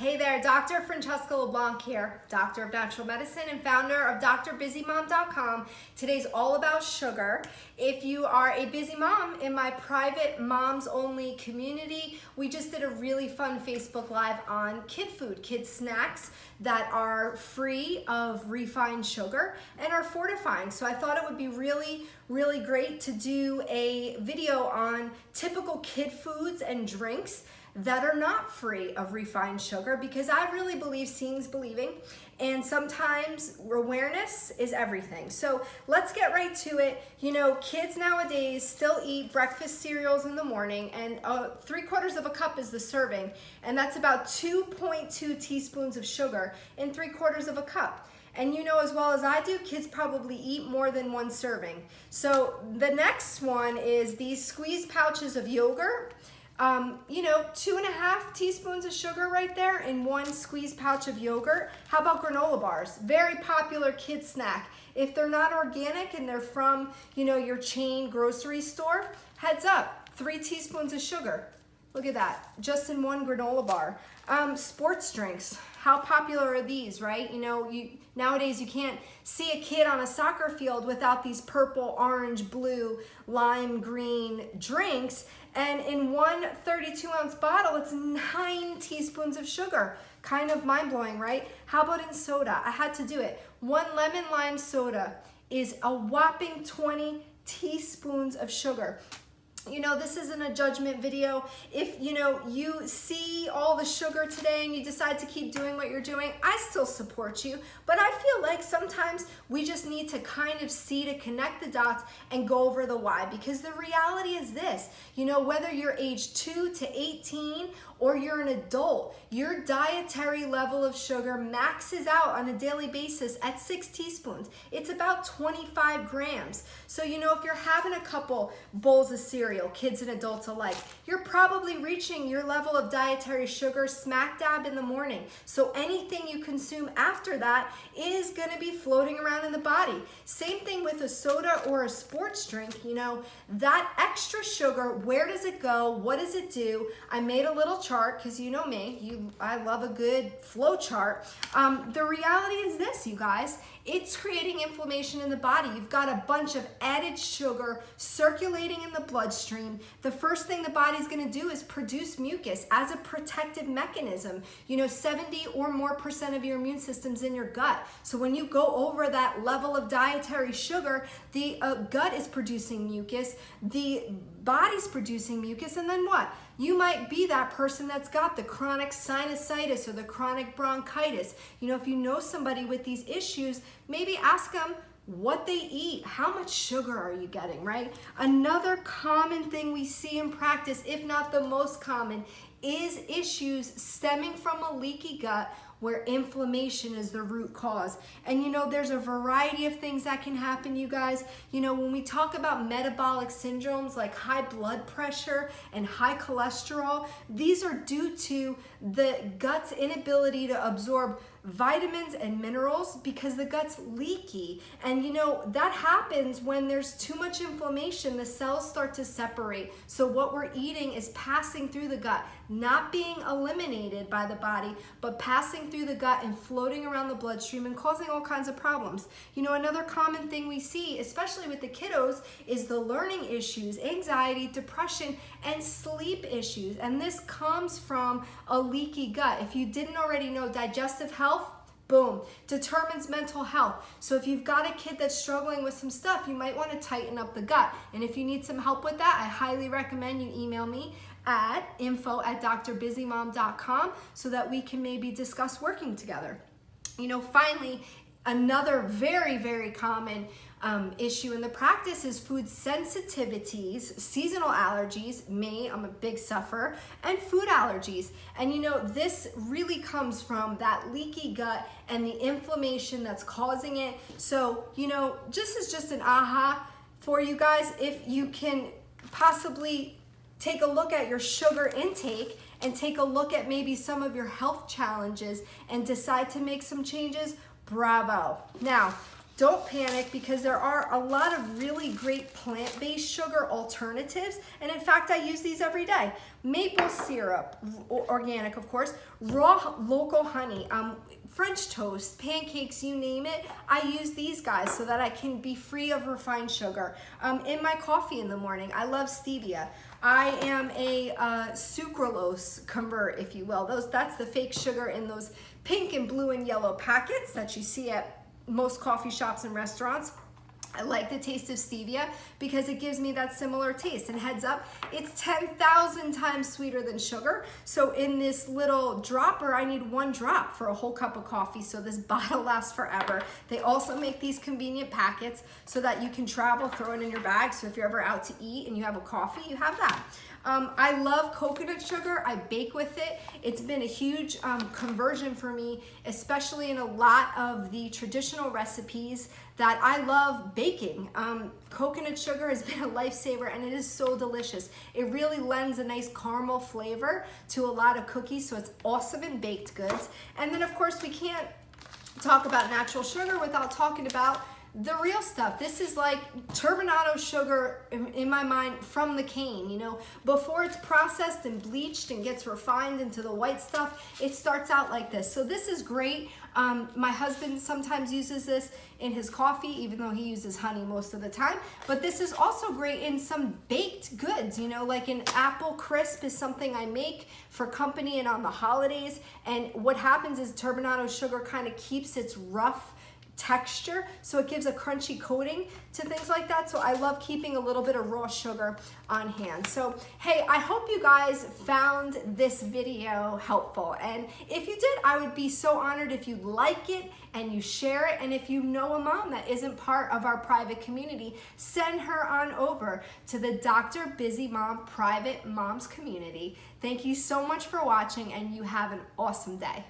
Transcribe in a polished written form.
Hey there, Dr. Francesca LeBlanc here, Doctor of Natural Medicine and founder of DrBusyMom.com. Today's all about sugar. If you are a busy mom in my private moms only community, we just did a really fun Facebook Live on kid food, kid snacks that are free of refined sugar and are fortifying. So I thought it would be really great to do a video on typical kid foods and drinks that are not free of refined sugar, because I really believe seeing's believing, and sometimes awareness is everything. So let's get right to it. You know, kids nowadays still eat breakfast cereals in the morning, and 3/4 of a cup is the serving, and that's about 2.2 teaspoons of sugar in 3/4 of a cup. And you know as well as I do, kids probably eat more than one serving. So the next one is these squeeze pouches of yogurt. 2.5 teaspoons of sugar right there in one squeeze pouch of yogurt. How about granola bars? Very popular kid snack. If they're not organic and they're from, your chain grocery store, heads up, 3 teaspoons of sugar. Look at that, just in one granola bar. Sports drinks, how popular are these, right? Nowadays you can't see a kid on a soccer field without these purple, orange, blue, lime green drinks. And in one 32-ounce bottle, it's 9 teaspoons of sugar. Kind of mind-blowing, right? How about in soda? I had to do it. One lemon lime soda is a whopping 20 teaspoons of sugar. This isn't a judgment video. If, you see all the sugar today and you decide to keep doing what you're doing, I still support you. But I feel like sometimes we just need to kind of see, to connect the dots and go over the why. Because the reality is this, whether you're age 2 to 18 or you're an adult, your dietary level of sugar maxes out on a daily basis at 6 teaspoons. It's about 25 grams. So, if you're having a couple bowls of cereal, kids and adults alike, you're probably reaching your level of dietary sugar smack dab in the morning. So anything you consume after that is going to be floating around in the body. Same thing with a soda or a sports drink. That extra sugar, where does it go? What does it do? I made a little chart because you know me, I love a good flow chart. The reality is this, you guys, it's creating inflammation in the body. You've got a bunch of added sugar circulating in the bloodstream. The first thing the body's gonna do is produce mucus as a protective mechanism. 70 or more % of your immune system's in your gut. So when you go over that level of dietary sugar, the gut is producing mucus, the body's producing mucus, and then what? You might be that person that's got the chronic sinusitis or the chronic bronchitis. If you know somebody with these issues, maybe ask them what they eat. How much sugar are you getting, right? Another common thing we see in practice, if not the most common, is issues stemming from a leaky gut where inflammation is the root cause. And there's a variety of things that can happen, you guys. When we talk about metabolic syndromes like high blood pressure and high cholesterol, these are due to the gut's inability to absorb vitamins and minerals because the gut's leaky. And that happens when there's too much inflammation. The cells start to separate. So what we're eating is passing through the gut, not being eliminated by the body, but passing through the gut and floating around the bloodstream and causing all kinds of problems. Another common thing we see, especially with the kiddos, is the learning issues, anxiety, depression, and sleep issues. And this comes from a leaky gut. If you didn't already know, digestive health, boom, determines mental health. So if you've got a kid that's struggling with some stuff, you might want to tighten up the gut. And if you need some help with that, I highly recommend you email me at info@DrBusyMom.com so that we can maybe discuss working together. Finally, another very common issue in the practice is food sensitivities, seasonal allergies, me, I'm a big sufferer, and food allergies. And this really comes from that leaky gut and the inflammation that's causing it. So, this is just an aha for you guys. If you can possibly take a look at your sugar intake and take a look at maybe some of your health challenges and decide to make some changes, bravo. Now, don't panic, because there are a lot of really great plant-based sugar alternatives. And in fact, I use these every day. Maple syrup, organic of course, raw local honey, French toast, pancakes, you name it. I use these guys so that I can be free of refined sugar. In my coffee in the morning, I love stevia. I am a sucralose convert, if you will. That's the fake sugar in those pink and blue and yellow packets that you see at most coffee shops and restaurants. I like the taste of stevia because it gives me that similar taste. And heads up, it's 10,000 times sweeter than sugar. So in this little dropper, I need 1 drop for a whole cup of coffee, so this bottle lasts forever. They also make these convenient packets so that you can travel, throw it in your bag. So if you're ever out to eat and you have a coffee, you have that. I love coconut sugar. I bake with it. It's been a huge conversion for me, especially in a lot of the traditional recipes that I love baking. Coconut sugar has been a lifesaver, and it is so delicious. It really lends a nice caramel flavor to a lot of cookies, so it's awesome in baked goods. And then of course we can't talk about natural sugar without talking about the real stuff. This is like turbinado sugar in my mind from the cane, you know. Before it's processed and bleached and gets refined into the white stuff, it starts out like this. So this is great. My husband sometimes uses this in his coffee, even though he uses honey most of the time. But this is also great in some baked goods, you know, like an apple crisp is something I make for company and on the holidays. And what happens is turbinado sugar kind of keeps its rough texture, so it gives a crunchy coating to things like that. So I love keeping a little bit of raw sugar on hand. So hey, I hope you guys found this video helpful, and if you did, I would be so honored if you like it and you share it. And if you know a mom that isn't part of our private community, send her on over to the Dr. Busy Mom private moms community. Thank you so much for watching, and you have an awesome day.